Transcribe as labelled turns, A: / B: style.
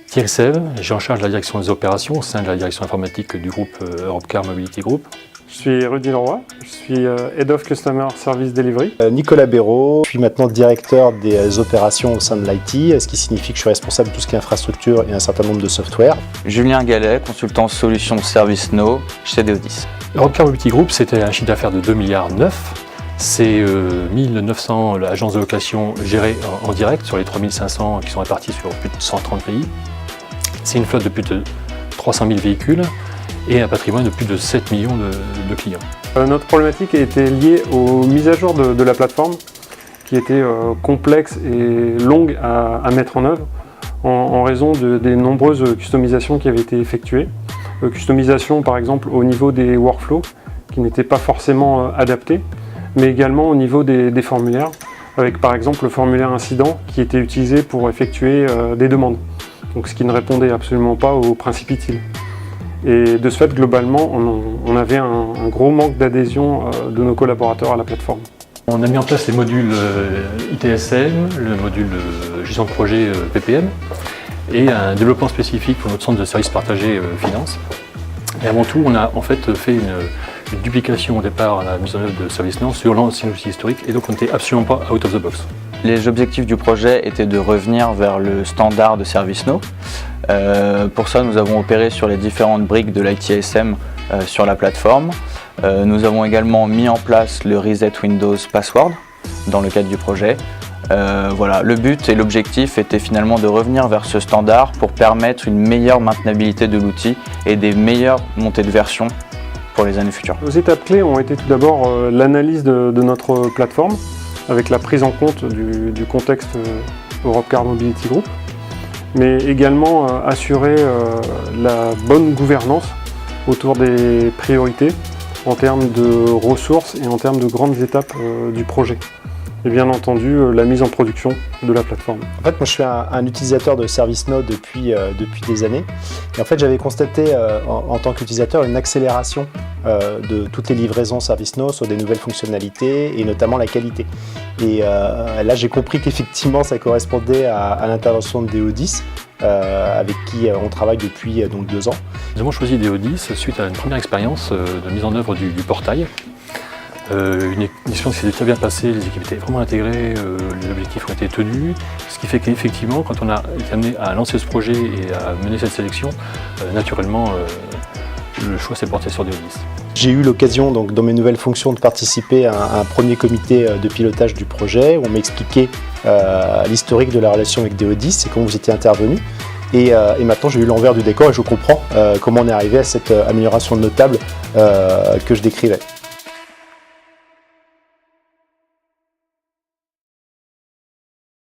A: Thierry Sève, j'ai en charge de la direction des opérations au sein de la direction informatique du groupe Europcar Mobility Group.
B: Je suis Rudy Leroy, je suis Head of Customer Service Delivery.
C: Nicolas Béraud, je suis maintenant directeur des opérations au sein de l'IT, ce qui signifie que je suis responsable de tout ce qui est infrastructure et un certain nombre de software.
D: Julien Gallet, consultant solutions ServiceNow chez Deodis.
A: Europcar Mobility Group, c'était un chiffre d'affaires de 2,9 milliards. C'est 1900 agences de location gérées en direct sur les 3500 qui sont répartis sur plus de 130 pays. C'est une flotte de plus de 300 000 véhicules et un patrimoine de plus de 7 millions de clients.
B: Notre problématique était liée aux mises à jour de la plateforme qui étaient complexes et longues à mettre en œuvre en raison des nombreuses customisations qui avaient été effectuées. Customisation par exemple au niveau des workflows qui n'étaient pas forcément adaptés, mais également au niveau des formulaires, avec par exemple le formulaire incident qui était utilisé pour effectuer des demandes. Donc, ce qui ne répondait absolument pas au principe utile. Et de ce fait, globalement, on avait un gros manque d'adhésion de nos collaborateurs à la plateforme.
A: On a mis en place les modules ITSM, le module gestion de projet PPM et un développement spécifique pour notre centre de services partagés finance. Et avant tout, on a en fait fait une duplication au départ à la mise en œuvre de ServiceNow sur l'ancien outil historique et donc on n'était absolument pas out of the box.
D: Les objectifs du projet étaient de revenir vers le standard de ServiceNow. Pour ça, nous avons opéré sur les différentes briques de l'ITSM sur la plateforme. Nous avons également mis en place le Reset Windows Password dans le cadre du projet. Voilà, le but et l'objectif était finalement de revenir vers ce standard pour permettre une meilleure maintenabilité de l'outil et des meilleures montées de version pour les années futures.
B: Nos étapes clés ont été tout d'abord l'analyse de notre plateforme avec la prise en compte du contexte Europcar Mobility Group, mais également assurer la bonne gouvernance autour des priorités en termes de ressources et en termes de grandes étapes du projet. Et bien entendu, la mise en production de la plateforme.
C: En fait, moi je suis un utilisateur de ServiceNow depuis des années. Et en fait, j'avais constaté en tant qu'utilisateur une accélération de toutes les livraisons ServiceNow sur des nouvelles fonctionnalités et notamment la qualité. Et là, j'ai compris qu'effectivement, ça correspondait à l'intervention de Deodis, avec qui on travaille depuis donc 2 ans.
A: Nous avons choisi Deodis suite à une première expérience de mise en œuvre du portail. Une expérience qui s'est très bien passée, les équipes étaient vraiment intégrées, les objectifs ont été tenus, ce qui fait qu'effectivement, quand on a été amené à lancer ce projet et à mener cette sélection, naturellement, le choix s'est porté sur Deodis.
C: J'ai eu l'occasion, donc, dans mes nouvelles fonctions, de participer à un premier comité de pilotage du projet où on m'expliquait l'historique de la relation avec Deodis et comment vous étiez intervenu. Et maintenant, j'ai eu l'envers du décor et je comprends comment on est arrivé à cette amélioration notable que je décrivais.